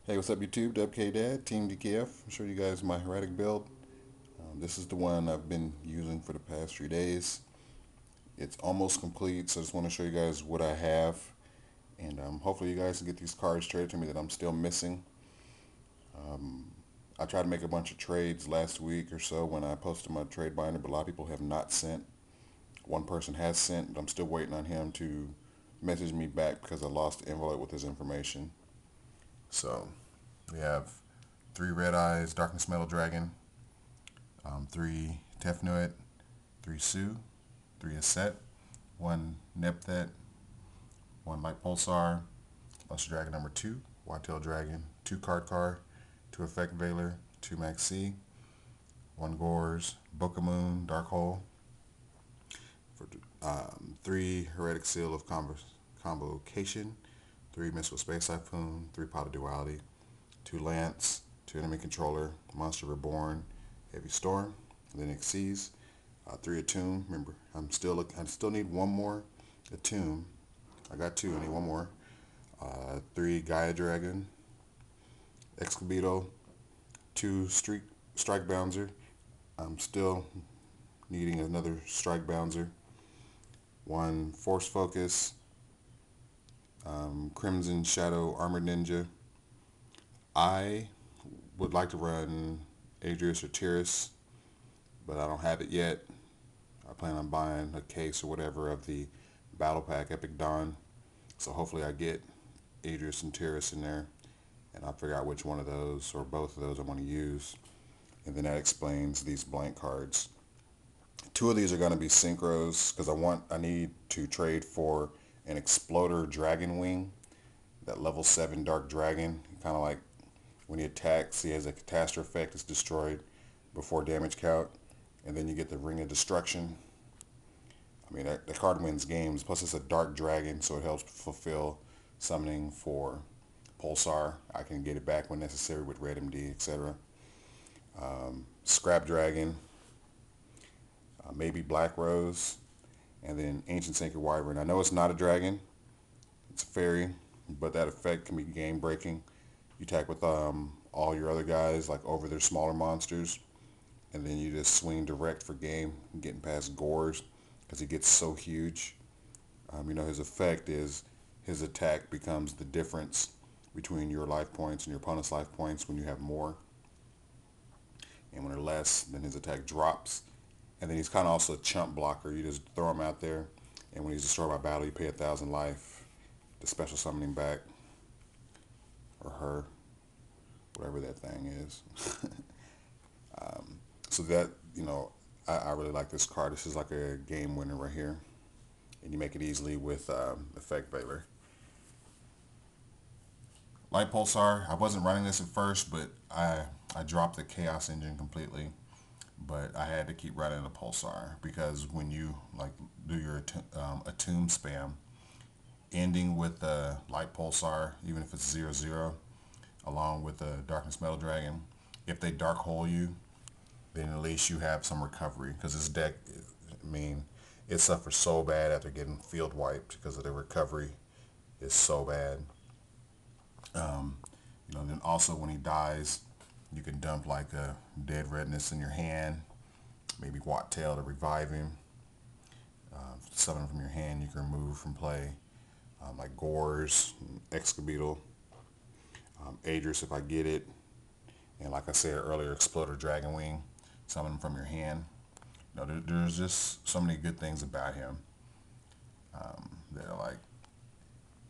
Hey, what's up YouTube? DUBKDAD, Team DKF. I'll show you guys my Hieratic build. This is the one I've been using for the past 3 days. It's almost complete, so I just want to show you guys what I have. And hopefully you guys can get these cards traded to me that I'm still missing. I tried to make a bunch of trades last week or so when I posted my trade binder, but a lot of people have not sent. One person has sent, but I'm still waiting on him to message me back because I lost the envelope with his information. So we have 3 Red Eyes, Darkness Metal Dragon, 3 Tefnuit, 3 Sue, 3 Aset, 1 Nepthet, 1 Light Pulsar, Luster Dragon number 2, Whitetail Dragon, 2 Card, 2 Effect Veiler, 2 Maxi, 1 Gores, Book of Moon, Dark Hole, for 3 Heretic Seal of Convocation, 3 Mystical Space Typhoon, 3 Pot of Duality, 2 Lance, 2 Enemy Controller, Monster Reborn, Heavy Storm, then Exceeds, 3 Attune. Remember, I still need one more Attune. I got 2, I need one more. 3 Gaia Dragon, Excabito, 2 Strike Bouncer. I'm still needing another Strike Bouncer. 1 Force Focus, Crimson Shadow Armored Ninja. I would like to run Adrius or Tyrus, but I don't have it yet. I plan on buying a case or whatever of the Battle Pack Epic Dawn, so hopefully I get Adrius and Tyrus in there, and I'll figure out which one of those or both of those I want to use, and then that explains these blank cards. 2 of these are going to be synchros because I need to trade for an Exploder Dragon Wing, that level 7 Dark Dragon. Kind of like when he attacks, he has a catastrophe effect. It's destroyed before damage count, and then you get the Ring of Destruction. I mean, that card wins games. Plus, it's a Dark Dragon, so it helps fulfill summoning for Pulsar. I can get it back when necessary with Red MD, etc. Scrap Dragon, maybe Black Rose, and then Ancient Sacred Wyvern. I know it's not a dragon, it's a fairy, but that effect can be game breaking. You attack with all your other guys like over their smaller monsters, and then you just swing direct for game, getting past Gores because he gets so huge. His effect is his attack becomes the difference between your life points and your opponent's life points when you have more, and when they're less, then his attack drops. And then he's kind of also a chump blocker. You just throw him out there, and when he's destroyed by battle, you pay 1,000 life to special summon him back, or her, whatever that thing is. So that, I really like this card. This is like a game winner right here, and you make it easily with Effect Veiler. Light Pulsar, I wasn't running this at first, but I dropped the Chaos Engine completely. But I had to keep running the Pulsar because when you do your Attune spam, ending with the Light Pulsar, even if it's 0/0, along with the Darkness Metal Dragon, if they Dark Hole you, then at least you have some recovery. Because this deck, it suffers so bad after getting field wiped because of the recovery is so bad. Then also when he dies, you can dump like a Dead Redness in your hand, maybe Watt Tail to revive him. Summon from your hand you can remove from play, like Gores, Excabito, Adrius if I get it, and like I said earlier, Exploder Dragon Wing, summon him from your hand. There's just so many good things about him that are like,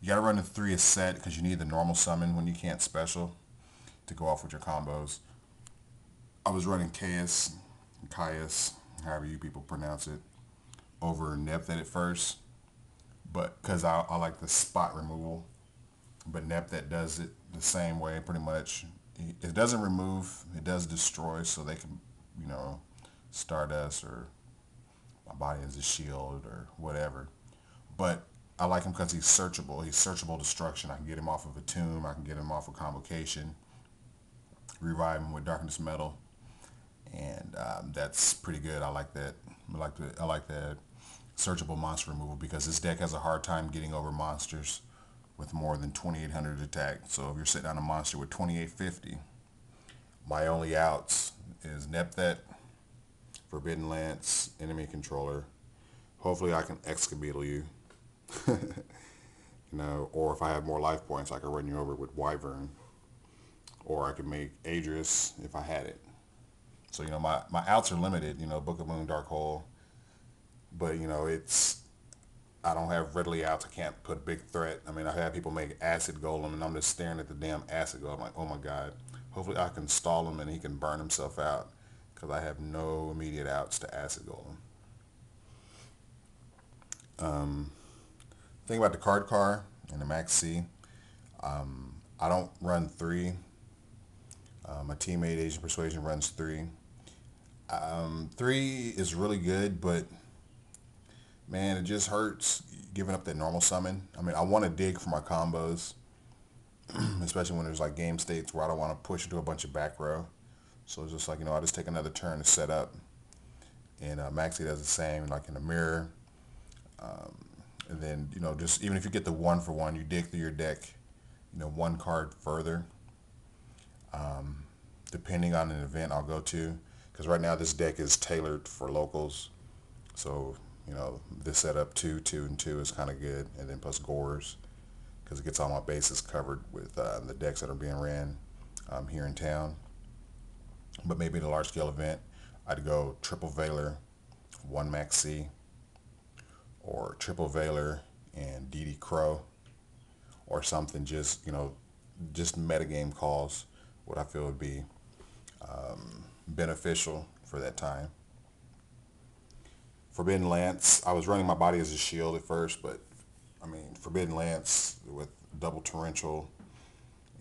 you gotta run the 3 Aset because you need the normal summon when you can't special to go off with your combos. I was running Caius, however you people pronounce it, over Nepthet at first, but because I like the spot removal, but Nepthet does it the same way pretty much. It doesn't remove, it does destroy, so they can, Stardust or my body as a shield or whatever. But I like him because he's searchable. He's searchable destruction. I can get him off of a tomb. I can get him off of Convocation. Revive him with Darkness Metal, and that's pretty good. I like that. I like that searchable monster removal because this deck has a hard time getting over monsters with more than 2800 attack. So if you're sitting on a monster with 2850, my only outs is Nepthet, Forbidden Lance, Enemy Controller. Hopefully I can Excabittle you. You know, or if I have more life points, I can run you over with Wyvern. Or I could make Adris if I had it. So, you know, my outs are limited, you know, Book of Moon, Dark Hole. But, you know, I don't have readily outs. I can't put big threat. I mean, I have people make Acid Golem, and I'm just staring at the damn Acid Golem. I'm like, oh my God. Hopefully I can stall him and he can burn himself out, because I have no immediate outs to Acid Golem. Think about the card car and the Max C. I don't run 3. My teammate Asian Persuasion runs 3. 3 is really good, but man, it just hurts giving up that normal summon. I mean, I want to dig for my combos, especially when there's like game states where I don't want to push into a bunch of back row. So it's just like, you know, I just take another turn to set up. And Maxi does the same, like in the mirror. And then, you know, just even if you get the 1-for-1, you dig through your deck, you know, 1 card further. Depending on an event I'll go to, because right now this deck is tailored for locals. So, you know, this setup 2, 2, and 2 is kind of good, and then plus Gores, because it gets all my bases covered with the decks that are being ran here in town. But maybe at a large scale event, I'd go triple Veiler, 1 Max C, or triple Veiler and DD Crow, or something. Just, you know, just metagame calls what I feel would be beneficial for that time. Forbidden Lance, I was running my body as a shield at first, but I mean, Forbidden Lance with double Torrential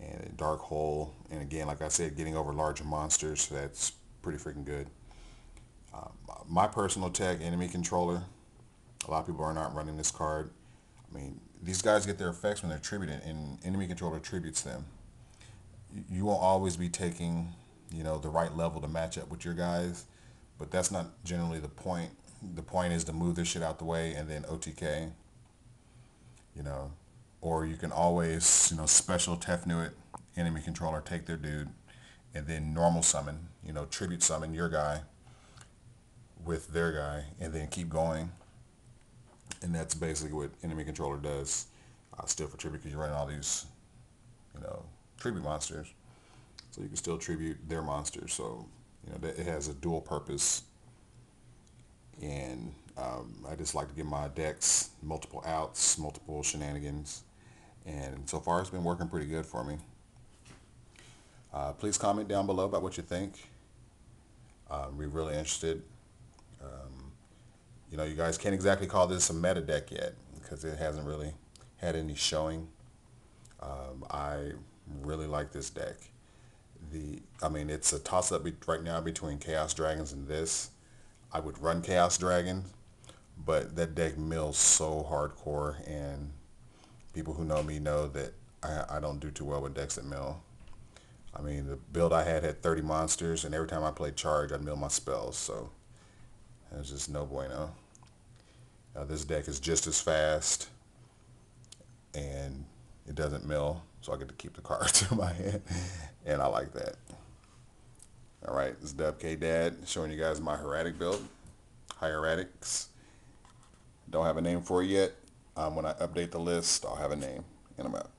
and Dark Hole, and again, like I said, getting over larger monsters, that's pretty freaking good. My personal tech, Enemy Controller, a lot of people are not running this card. I mean, these guys get their effects when they're tributed, and Enemy Controller tributes them. You won't always be taking, you know, the right level to match up with your guys, but that's not generally the point. The point is to move this shit out the way and then OTK, you know. Or you can always, you know, special Tefnuit, Enemy Controller, take their dude, and then normal summon, you know, tribute summon your guy with their guy, and then keep going. And that's basically what Enemy Controller does. Still for tribute, because you're running all these, you know, tribute monsters. So you can still tribute their monsters. So, you know, it has a dual purpose. And I just like to give my decks multiple outs, multiple shenanigans. And so far it's been working pretty good for me. Please comment down below about what you think. We're really interested. You know, you guys can't exactly call this a meta deck yet, because it hasn't really had any showing. I really like this deck. I mean, it's a toss-up right now between Chaos Dragons and this. I would run Chaos Dragon, but that deck mills so hardcore, and people who know me know that I don't do too well with decks that mill. I mean, the build I had 30 monsters, and every time I played Charge, I'd mill my spells, so there's just no bueno. This deck is just as fast, and it doesn't mill, so I get to keep the cards in my hand, and I like that. Alright, this is DUBKDAD showing you guys my Hieratic build. Hieratics. Don't have a name for it yet. When I update the list, I'll have a name, and I'm out.